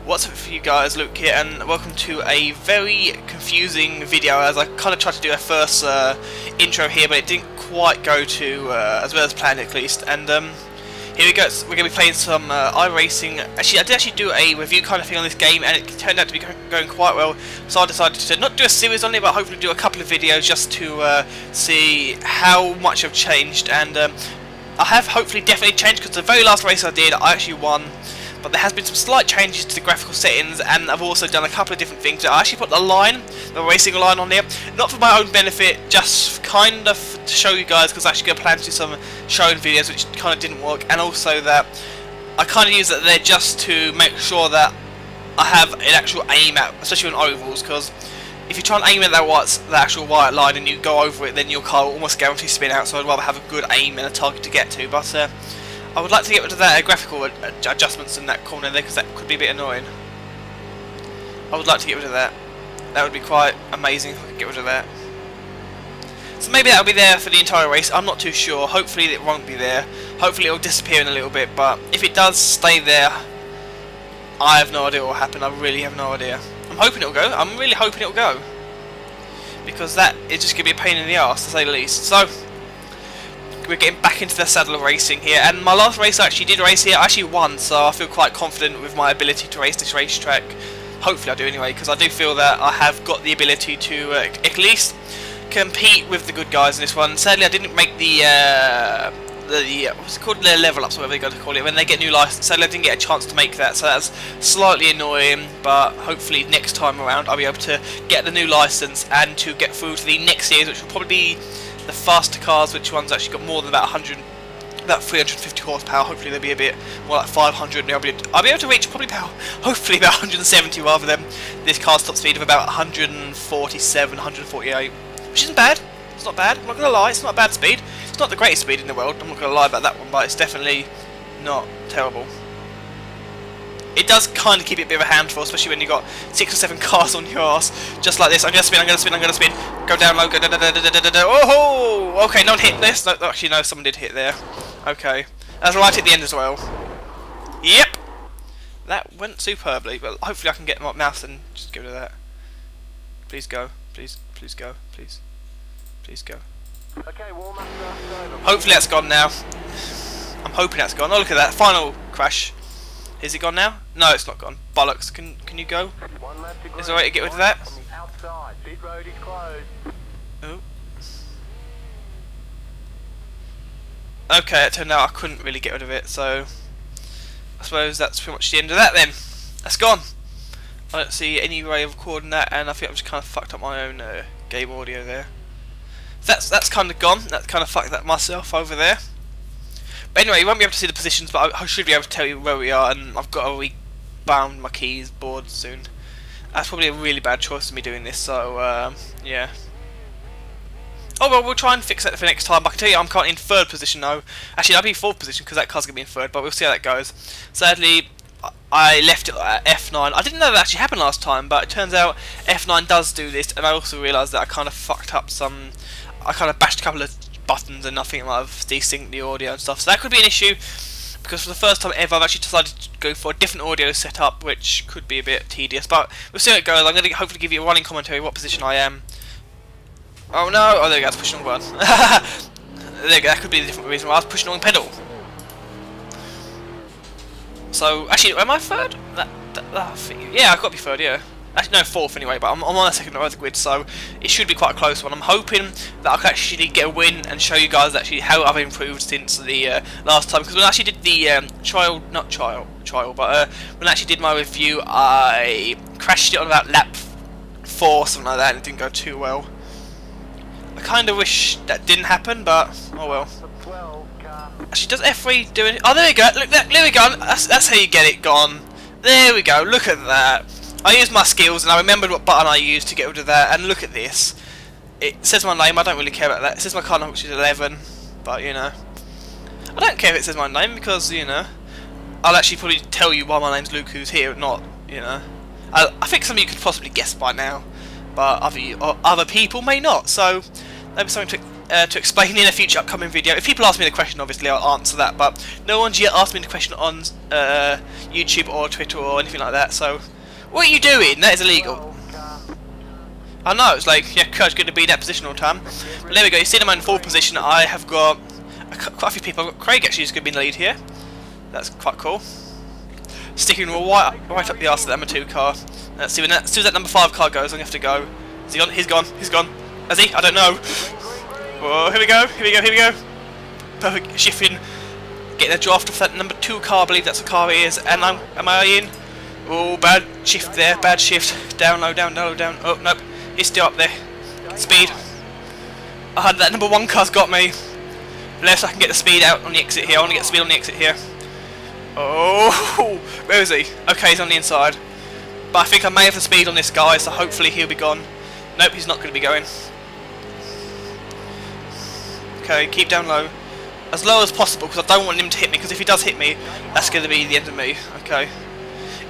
What's up for you guys, Luke here, and welcome to a very confusing video, as I kind of tried to do a first intro here, but it didn't quite go to as well as planned, at least. And here we go. So we're going to be playing some Iracing. Actually, I did actually do a review kind of thing on this game, and it turned out to be going quite well. So I decided to not do a series on it, but hopefully do a couple of videos just to see how much I've changed. And I have hopefully definitely changed, because the very last race I did, I actually won. But there has been some slight changes to the graphical settings, and I've also done a couple of different things. I actually put the racing line on there, not for my own benefit, just kind of to show you guys, because I actually got planned to do some showing videos which kind of didn't work, and also that I kind of use it there just to make sure that I have an actual aim at, especially on ovals, because if you try and aim at the actual white line and you go over it, then your car will almost guarantee spin out, so I'd rather have a good aim and a target to get to. But I would like to get rid of that graphical adjustments in that corner there, because that could be a bit annoying. I would like to get rid of that. That would be quite amazing if I could get rid of that. So maybe that'll be there for the entire race. I'm not too sure. Hopefully it won't be there. Hopefully it'll disappear in a little bit. But if it does stay there, I have no idea what will happen. I really have no idea. I'm hoping it'll go. I'm really hoping it'll go, because that is just going to be a pain in the arse, to say the least. So we're getting back into the saddle of racing here, and my last race I actually did race here. I actually won, so I feel quite confident with my ability to race this racetrack. Hopefully I do anyway, because I do feel that I have got the ability to at least compete with the good guys in this one. Sadly I didn't make the what's it called, the level ups, whatever they got to call it, when they get new license. Sadly I didn't get a chance to make that, so that's slightly annoying, but hopefully next time around I'll be able to get the new license and to get through to the next series, which will probably be the faster cars, which one's actually got more than about 350 horsepower. Hopefully they'll be a bit more like 500, and I'll be able to reach probably hopefully about 170, rather than this car's top speed of about 147, 148, which isn't bad. It's not bad, I'm not going to lie, it's not a bad speed. It's not the greatest speed in the world, I'm not going to lie about that one, but it's definitely not terrible. It does kind of keep it a bit of a handful, especially when you've got 6 or 7 cars on your ass, just like this. I'm going to spin, I'm going to spin, I'm going to spin, go down low, go da da da da da da da. Oh, okay, no one hit this. No, actually, no, someone did hit there. Okay, that's right at the end as well. Yep, that went superbly, but hopefully I can get my mouse and just get rid of that. Please go, please, please go, please, please go. Okay, warm up. Hopefully that's gone now. I'm hoping that's gone. Oh, look at that final crash. Is it gone now? No, it's not gone. Bollocks. Can you go? Is it alright to get rid of that? Oh. Okay, it turned out I couldn't really get rid of it, so I suppose that's pretty much the end of that then. That's gone. I don't see any way of recording that, and I think I've just kind of fucked up my own game audio there. That's kind of gone. That's kind of fucked that myself over there. But anyway, you won't be able to see the positions, but I should be able to tell you where we are, and I've got to rebound my keyboard soon. That's probably a really bad choice of me doing this, so yeah. Oh well, we'll try and fix that for next time. I can tell you I'm currently in 3rd position now. Actually, I'll be in 4th position, because that car's going to be in 3rd, but we'll see how that goes. Sadly, I left it at F9. I didn't know that actually happened last time, but it turns out F9 does do this, and I also realised that I kind of fucked up some... I kind of bashed a couple of buttons, and I think I might have desynced the audio and stuff, so that could be an issue, because for the first time ever I've actually decided to go for a different audio setup, which could be a bit tedious, but we'll see how it goes. I'm going to hopefully give you a running commentary what position I am. Oh no, oh there we go, I was pushing the wrong button. There we go, that could be a different reason why I was pushing the wrong pedal. So, actually, am I 3rd? Yeah, I've got to be 3rd, yeah. Actually, no, 4th anyway, but I'm on the 2nd row of the grid, so it should be quite a close one. I'm hoping that I can actually get a win and show you guys actually how I've improved since the last time. Because when I actually did the when I actually did my review, I crashed it on about lap 4, something like that, and it didn't go too well. I kind of wish that didn't happen, but oh well. Actually, does F3 do it? Oh, there we go. Look, there we go. That's how you get it gone. There we go. Look at that. I used my skills, and I remembered what button I used to get rid of that, and look at this. It says my name, I don't really care about that. It says my car number, which is 11, but, you know. I don't care if it says my name, because, you know, I'll actually probably tell you why my name's Luke who's here, not, you know. I think some of you could possibly guess by now, but other people may not, so maybe something to to explain in a future upcoming video. If people ask me the question, obviously I'll answer that, but no one's yet asked me the question on YouTube or Twitter or anything like that, so what are you doing? That is illegal. I know, it's like, yeah, Kurt's going to be in that position all the time. But there we go, you see them in 4th position. I have got quite a few people. I've got Craig actually who's going to be in the lead here. That's quite cool. Sticking right up the arse of that number 2 car. Let's see when as soon as that number 5 car goes, I'm going to have to go. Is he gone? He's gone. He's gone. Has he? I don't know. Oh, here we go. Here we go. Here we go. Perfect shifting. Getting a draft off that number 2 car. I believe that's the car it is. And am I in? Oh, bad shift there. Bad shift. Down low, down low, down. Oh, nope. He's still up there. Speed. That number 1 car's got me. Unless I can get the speed out on the exit here. I want to get speed on the exit here. Oh, where is he? Okay, he's on the inside. But I think I may have the speed on this guy, so hopefully he'll be gone. Nope, he's not going to be going. Okay, keep down low. As low as possible, because I don't want him to hit me, because if he does hit me, that's going to be the end of me. Okay.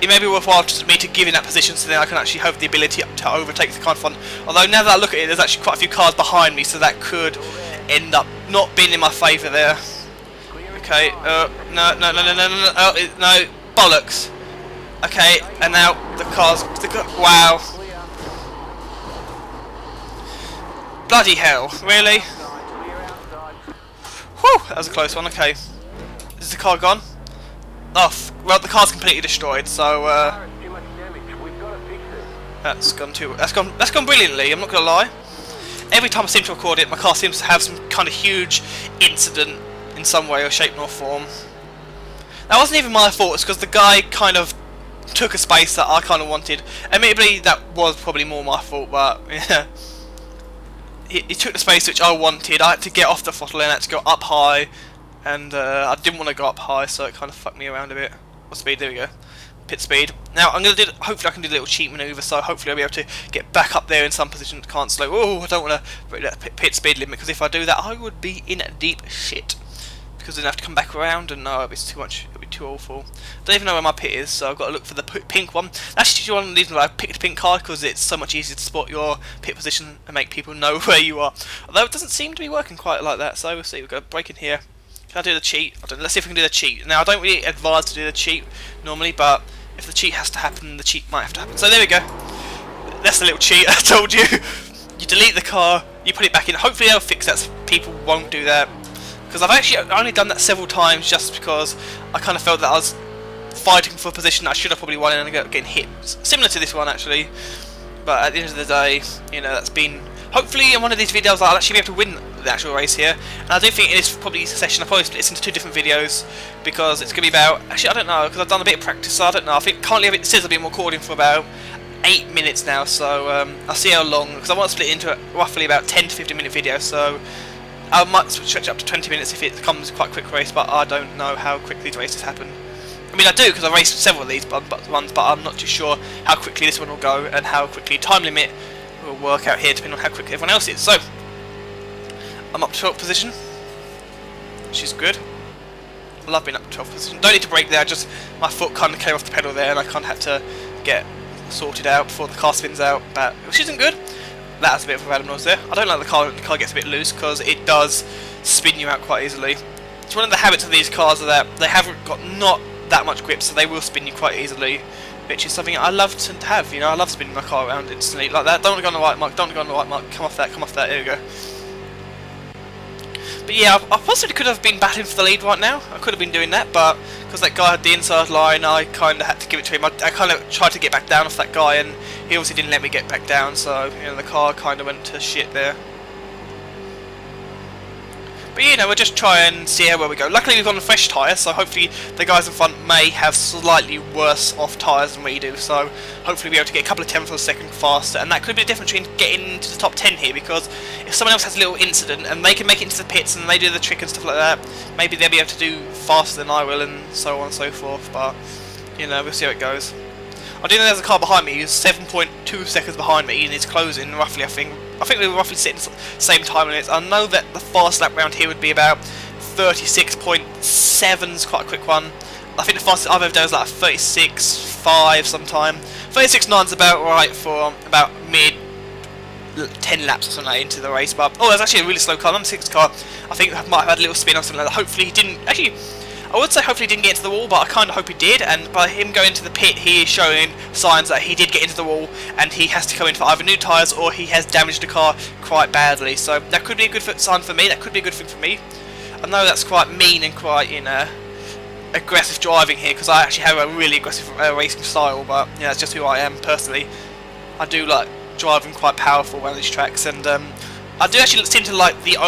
It may be worthwhile for me to give in that position, so then I can actually have the ability to overtake the car in front. Although now that I look at it, there's actually quite a few cars behind me, so that could end up not being in my favour there. Okay, no, bollocks. Okay, and now the cars, wow. Bloody hell, really? Whew, that was a close one, okay. Is the car gone? Oh, well, the car's completely destroyed, so, that's gone brilliantly, I'm not gonna lie. Every time I seem to record it, my car seems to have some kind of huge incident in some way or shape nor form. That wasn't even my fault, it's because the guy kind of took a space that I kind of wanted. Admittedly, that was probably more my fault, but yeah. He took the space which I wanted. I had to get off the throttle and I had to go up high, and I didn't want to go up high, so it kind of fucked me around a bit. What speed? There we go. Pit speed. Now I'm gonna do. Hopefully I can do a little cheat maneuver, so hopefully I'll be able to get back up there in some position. Can't slow. Oh, I don't want to break that pit speed limit, because if I do that, I would be in deep shit. Because then I have to come back around, and no, it'd be too much. It'd be too awful. Don't even know where my pit is, so I've got to look for the pink one. That's actually one of the reasons why I picked a pink car, because it's so much easier to spot your pit position and make people know where you are. Although it doesn't seem to be working quite like that, so we'll see. We've got to break in here. Can I do the cheat? Let's see if we can do the cheat. Now I don't really advise to do the cheat normally, but if the cheat has to happen, the cheat might have to happen. So there we go. That's the little cheat I told you. You delete the car, you put it back in. Hopefully they'll fix that so people won't do that. Because I've actually only done that several times just because I kind of felt that I was fighting for a position that I should have probably won and I ended up getting hit. Similar to this one actually. But at the end of the day, you know, that's been... Hopefully in one of these videos I'll actually be able to win the actual race here. And I do think in this probably session I'll probably split this into 2 different videos, because it's going to be about... Actually I don't know, because I've done a bit of practice, so I don't know. I think currently it says I've been recording for about 8 minutes now, so I'll see how long, because I want to split it into roughly about 10 to 15 minute videos, so I might stretch up to 20 minutes if it becomes quite a quick race, but I don't know how quickly the races happen. I mean I do, because I've raced several of these ones, but I'm not too sure how quickly this one will go and how quickly time limit will work out here, depending on how quickly everyone else is. So, I'm up to 12th position, which is good. I love being up to 12th position. Don't need to brake there, just my foot kind of came off the pedal there and I kind of had to get sorted out before the car spins out, but which isn't good. That has a bit of a random noise there. I don't like the car when the car gets a bit loose, because it does spin you out quite easily. It's one of the habits of these cars are that they haven't got not that much grip, so they will spin you quite easily, which is something I love to have. You know, I love spinning my car around instantly like that. Don't want to go on the right mark, don't want to go on the right mark, come off that, there we go. But yeah, I possibly could have been battling for the lead right now. I could have been doing that, but because that guy had the inside line, I kind of had to give it to him. I kind of tried to get back down off that guy, and he obviously didn't let me get back down, so you know, the car kind of went to shit there. But you know, we'll just try and see how well we go. Luckily we've got a fresh tyre, so hopefully the guys in front may have slightly worse off tyres than we do, so hopefully we'll be able to get a couple of tenths of a second faster, and that could be the difference between getting into the top 10 here, because if someone else has a little incident and they can make it into the pits and they do the trick and stuff like that, maybe they'll be able to do faster than I will, and so on and so forth. But you know, we'll see how it goes. I do know there's a car behind me who's 7.2 seconds behind me and is closing roughly, I think we were roughly sitting same time limits. I know that the fast lap round here would be about 36.7 is quite a quick one. I think the fastest I've ever done is like 36.5 sometime. 36.9 is about right for about mid 10 laps or something like that into the race. But oh, there's actually a really slow car, number 6 car. I think that might have had a little spin or something like that. Hopefully he didn't. Actually, I would say hopefully he didn't get into the wall, but I kind of hope he did. And by him going to the pit, he is showing signs that he did get into the wall, and he has to come in for either new tyres or he has damaged the car quite badly. So that could be a good sign for me. That could be a good thing for me. I know that's quite mean and quite, you know, aggressive driving here, because I actually have a really aggressive racing style, but yeah, that's just who I am personally. I do like driving quite powerful around these tracks, and I do actually seem to like the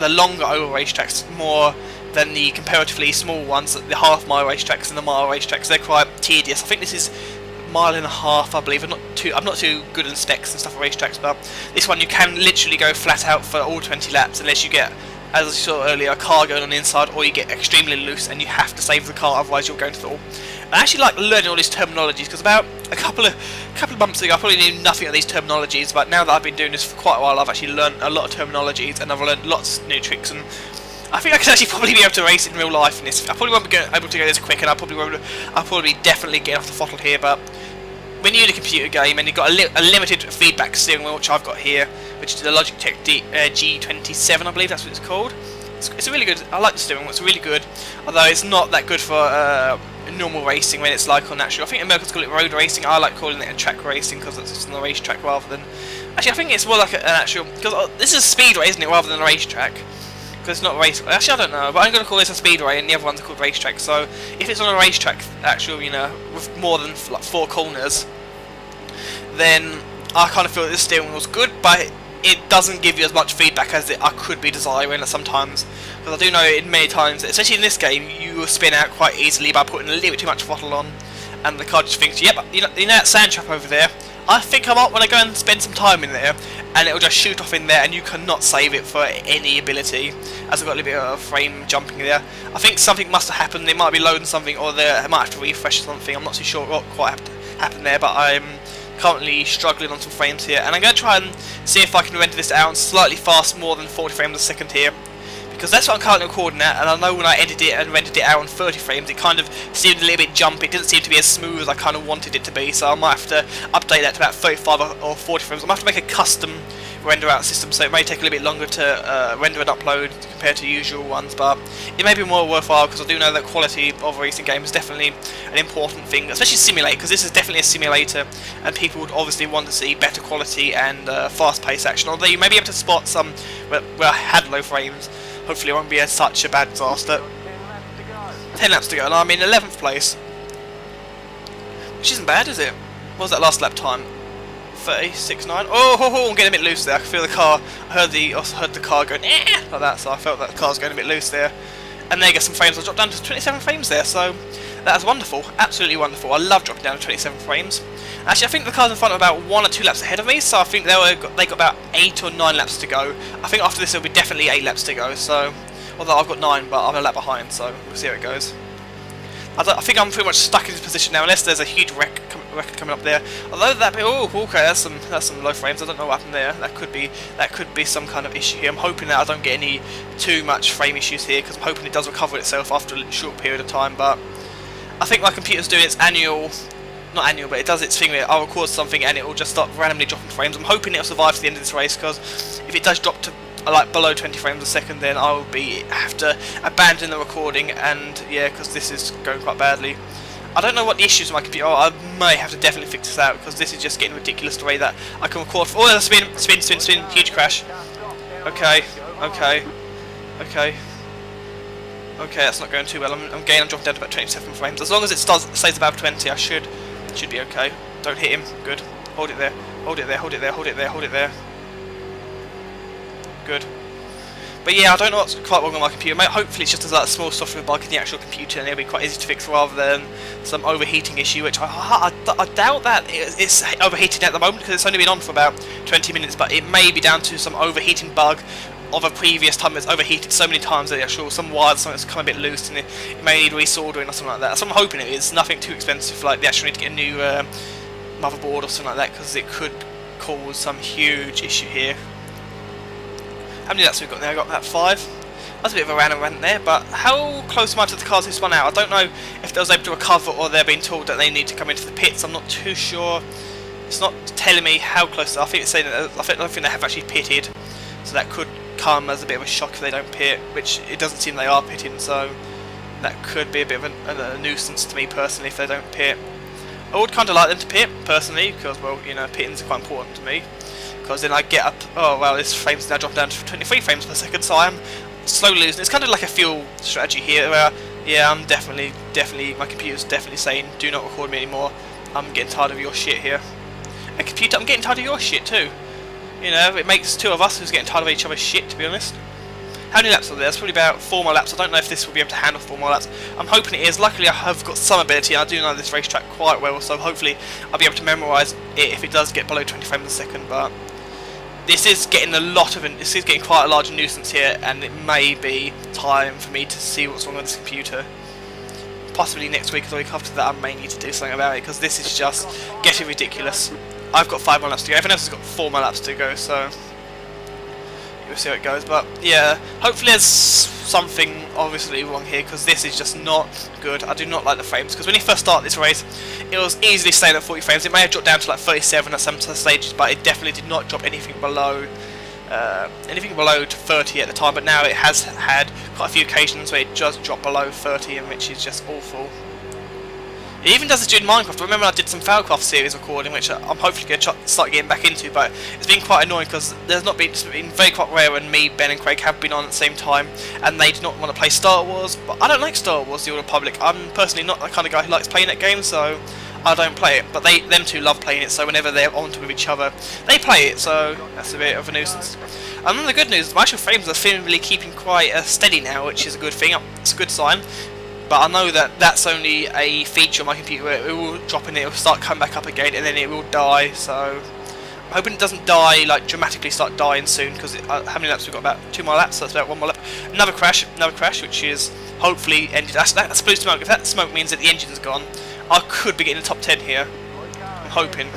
longer oval racetracks more than the comparatively small ones, the half-mile racetracks and the mile racetracks. They're quite tedious. I think this is a mile and a half, I believe. I'm not too good in specs and stuff for racetracks, but this one you can literally go flat out for all 20 laps unless you get, as I saw earlier, a car going on the inside, or you get extremely loose and you have to save the car, otherwise you'll go into the wall. I actually like learning all these terminologies, because about a couple of months ago I probably knew nothing of these terminologies, but now that I've been doing this for quite a while, I've actually learned a lot of terminologies, and I've learned lots of new tricks, and I think I could actually probably be able to race in real life in this. I probably won't be able to go this quick, and I'll probably definitely get off the throttle here, but when you're in a computer game and you've got a limited feedback steering wheel, which I've got here, which is the Logitech G27, I believe that's what it's called. It's really good. I like the steering wheel. It's really good, although it's not that good for normal racing when it's like on natural. I think Americans call it road racing. I like calling it a track racing because it's just on the racetrack rather than. Actually, I think it's more like an actual, because this is a speedway, isn't it, rather than a racetrack? Because it's not a race. Actually, I don't know, but I'm going to call this a speedway, and the other ones are called racetrack. So if it's on a racetrack, actual, you know, with more than like 4 corners, then I kind of feel that this steering wheel's good, but it doesn't give you as much feedback as I could be desiring sometimes. Because I do know in many times, especially in this game, you will spin out quite easily by putting a little bit too much throttle on, and the car just thinks, yep, you know that sand trap over there? I think I might want to go and spend some time in there, and it'll just shoot off in there, and you cannot save it for any ability. As I've got a little bit of frame jumping there, I think something must have happened. They might be loading something, or they might have to refresh something. I'm not too sure what quite happened there, but I'm currently struggling on some frames here, and I'm going to try and see if I can render this out slightly fast, more than 40 frames a second here, because that's what I'm currently recording at, and I know when I edited it and rendered it out on 30 frames, it kind of seemed a little bit jumpy. It didn't seem to be as smooth as I kind of wanted it to be, so I might have to update that to about 35 or 40 frames. I might have to make a custom render out system, so it may take a little bit longer to render and upload compared to usual ones, but it may be more worthwhile, because I do know that quality of a racing game is definitely an important thing, especially simulator, because this is definitely a simulator, and people would obviously want to see better quality and fast-paced action, although you may be able to spot some where I had low frames. Hopefully it won't be such a bad disaster. 10 laps to go, and I'm in 11th place, which isn't bad, is it? What was that last lap time? 36.9. Oh, I'm getting a bit loose there. I can feel the car. I heard the car going like that, so I felt that the car was going a bit loose there. And there you get some frames. I dropped down to 27 frames there, so that is wonderful. Absolutely wonderful. I love dropping down to 27 frames. Actually, I think the cars in front are about 1 or 2 laps ahead of me, so I think they got about 8 or 9 laps to go. I think after this there will be definitely 8 laps to go. So, although I've got 9, but I'm a lap behind, so we'll see how it goes. I think I'm pretty much stuck in this position now, unless there's a huge wreck coming up there. Although that, oh, okay, that's some low frames. I don't know what happened there. That could be some kind of issue here. I'm hoping that I don't get any too much frame issues here, because I'm hoping it does recover itself after a short period of time. But I think my computer's doing its not annual, but it does its thing where I'll record something and it will just start randomly dropping frames. I'm hoping it'll survive to the end of this race, because if it does drop to like below 20 frames a second, then I will have to abandon the recording, and yeah, because this is going quite badly. I don't know what the issues with my computer are. I may have to definitely fix this out, because this is just getting ridiculous the way that I can record. Oh, there's a spin, huge crash. Okay, that's not going too well. I'm dropping down to about 27 frames. As long as it stays above 20, I should be okay. Don't hit him. Good. Hold it there. Good. But yeah, I don't know what's quite wrong with my computer. Hopefully it's just a small software bug in the actual computer, and it'll be quite easy to fix rather than some overheating issue, which I doubt that it's overheating at the moment, because it's only been on for about 20 minutes, but it may be down to some overheating bug of a previous time. It's overheated so many times that some wires, something's come a bit loose, and it may need resoldering or something like that. So I'm hoping it is nothing too expensive, like they actually need to get a new motherboard or something like that, because it could cause some huge issue here. How many laps have we got there? I got about 5. That's a bit of a random rant there, but how close am I to the cars who spun out? I don't know if they was able to recover, or they're being told that they need to come into the pits. I'm not too sure It's not telling me how close. I think it's saying that I don't think they have actually pitted, so that could come as a bit of a shock if they don't pit, which it doesn't seem they are pitting. So that could be a bit of a nuisance to me personally if they don't pit. I would kind of like them to pit personally because, well, you know, pitting's quite important to me. Because then I get up. Oh well, this frame's now dropped down to 23 frames per second, so I'm slowly losing. It's kind of like a fuel strategy here, where yeah, I'm definitely, my computer's definitely saying, do not record me anymore. I'm getting tired of your shit here. A computer, I'm getting tired of your shit too. You know, it makes two of us who's getting tired of each other's shit, to be honest. How many laps are there? There's probably about 4 more laps. I don't know if this will be able to handle 4 more laps. I'm hoping it is. Luckily, I have got some ability. I do know this racetrack quite well, so hopefully I'll be able to memorise it if it does get below 20 frames a second. But this is getting this is getting quite a large nuisance here, and it may be time for me to see what's wrong with this computer. Possibly next week or the week after that, I may need to do something about it because this is just getting ridiculous. I've got 5 more laps to go. Everyone else has got 4 more laps to go, so we'll see how it goes. But yeah, hopefully there's something obviously wrong here because this is just not good. I do not like the frames because when you first start this race, it was easily staying at 40 frames. It may have dropped down to like 37 at some stages, but it definitely did not drop anything below 30 at the time. But now it has had quite a few occasions where it just dropped below 30, and which is just awful. It even does it during Minecraft. I remember I did some Falcraft series recording, which I'm hopefully going to start getting back into, but it's been quite annoying because it's been very quite rare when me, Ben and Craig have been on at the same time, and they do not want to play Star Wars, but I don't like Star Wars, The Old Republic. I'm personally not the kind of guy who likes playing that game, so I don't play it, but them two love playing it, so whenever they're on with each other, they play it, so that's a bit of a nuisance. And the good news, my actual frames are seemingly keeping quite steady now, which is a good thing. It's a good sign. But I know that that's only a feature on my computer where it will drop and it will start coming back up again and then it will die, so I'm hoping it doesn't die, like dramatically start dying soon, because how many laps we've got? About 2 more laps, so that's about 1 more lap. Another crash, which is hopefully ended. That's blue smoke. If that smoke means that the engine's gone, I could be getting the top 10 here. I'm hoping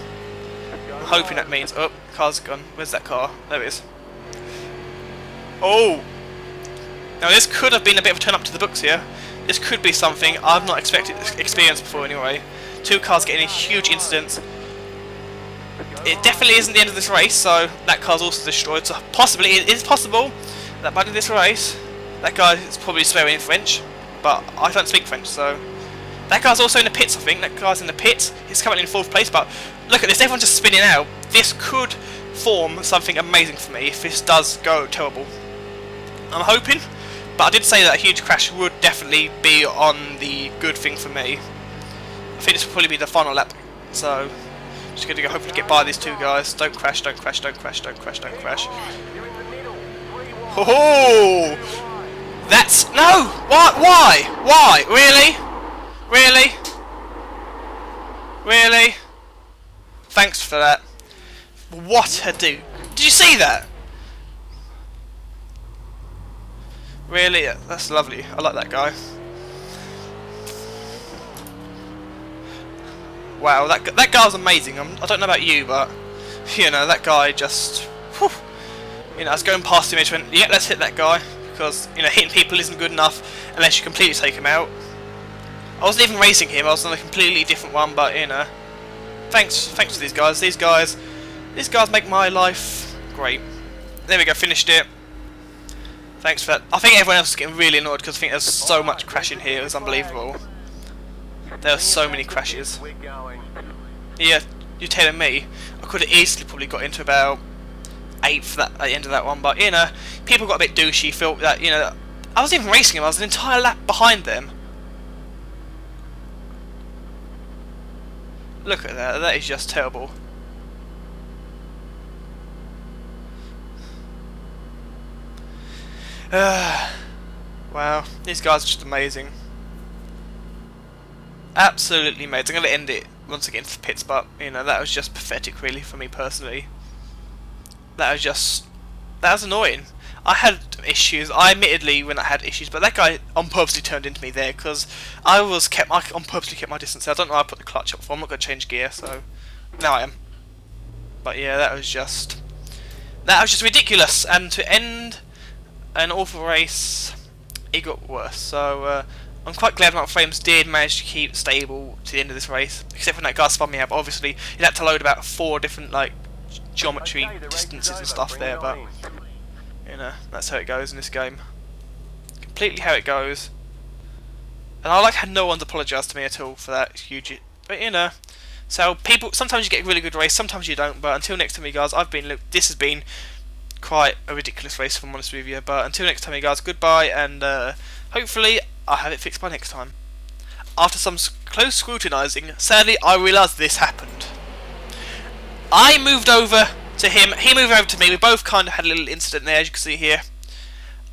that means... Oh, car's gone. Where's that car? There it is. Oh! Now this could have been a bit of a turn up to the books here. This could be something I've not experienced before anyway. 2 cars getting in huge incidents. It definitely isn't the end of this race, so that car's also destroyed. So possibly, it is possible that by the end of this race, that guy is probably swearing in French, but I don't speak French, so... That guy's also in the pits, I think. That guy's in the pits. He's currently in 4th place, but look at this, everyone's just spinning out. This could form something amazing for me if this does go terrible. I'm hoping. But I did say that a huge crash would definitely be on the good thing for me. I think this will probably be the final lap. So, just going to go hopefully get by these 2 guys. Don't crash, don't crash, don't crash, don't crash, don't crash. Oh! That's... No! Why? Why? Really? Really? Really? Thanks for that. What a dude. Did you see that? Really? Yeah, that's lovely. I like that guy. Wow, that guy's amazing. I don't know about you, but you know, that guy just, whew, you know, I was going past him and went, yeah, let's hit that guy, because you know, hitting people isn't good enough unless you completely take him out. I wasn't even racing him. I was on a completely different one, but you know, thanks to these guys. These guys make my life great. There we go. Finished it. Thanks for that. I think everyone else is getting really annoyed because I think there's so much crashing here. It's unbelievable. There are so many crashes. Yeah, you're telling me I could have easily probably got into about 8th at the end of that one, but you know, people got a bit douchey. Felt that, you know, I was even racing them. I was an entire lap behind them. Look at that. That is just terrible. Wow, these guys are just amazing. Absolutely amazing. I'm going to end it once again to the pits, but you know, that was just pathetic really for me personally. That was annoying. I had issues, I admittedly when I had issues, but that guy on purposely turned into me there because I on purposely kept my distance. I don't know how I put the clutch up for, I'm not going to change gear, so now I am. But yeah, that was just ridiculous, and to end an awful race, it got worse. So I'm quite glad my frames did manage to keep stable to the end of this race, except when that guy spun me out. But obviously, you had to load about 4 different like geometry distances and stuff there. But you know, that's how it goes in this game. Completely how it goes. And I like how no one's apologised to me at all for that. It's huge. But you know, so people, sometimes you get a really good race, sometimes you don't. But until next time, you guys, this has been quite a ridiculous race, if I'm honest with you. But until next time, you guys, goodbye, and hopefully I'll have it fixed by next time. After some close scrutinising, sadly I realised this happened. I moved over to him, he moved over to me, we both kind of had a little incident there, as you can see here.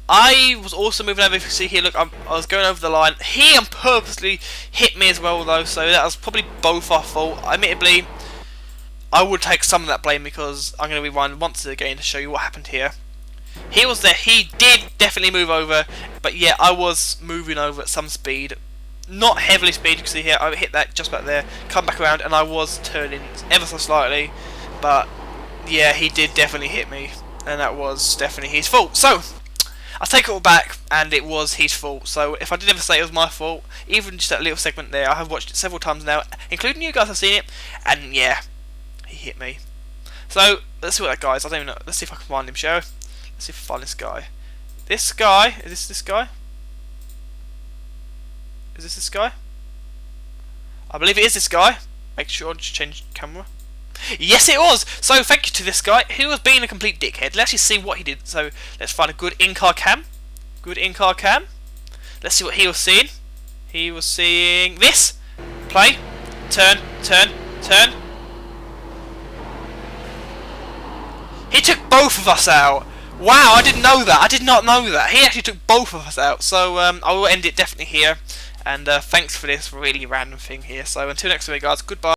I was also moving over, if you see here, look, I was going over the line. He purposely hit me as well though, so that was probably both our fault. Admittedly, I would take some of that blame because I'm going to rewind once again to show you what happened here. He was there, he did definitely move over, but yeah, I was moving over at some speed. Not heavily speed, you can see here, I hit that just about there, come back around, and I was turning ever so slightly, but yeah, he did definitely hit me, and that was definitely his fault. So, I take it all back, and it was his fault. So if I did ever say it was my fault, even just that little segment there, I have watched it several times now, including you guys have seen it, and yeah, he hit me. So let's see what that guy is. I don't even know. Let's see if I can find him, shall we? Let's see if I find this guy. This guy, is this guy? Is this guy? I believe it is this guy. Make sure I just change camera. Yes, it was! So, thank you to this guy, who was being a complete dickhead. Let's actually see what he did. So, let's find a good in-car cam. Good in-car cam. Let's see what he was seeing. He was seeing this. Play. Turn, turn, turn. He took both of us out. Wow, I didn't know that. I did not know that. He actually took both of us out. So, I will end it definitely here. And thanks for this really random thing here. So, until next time, guys, goodbye.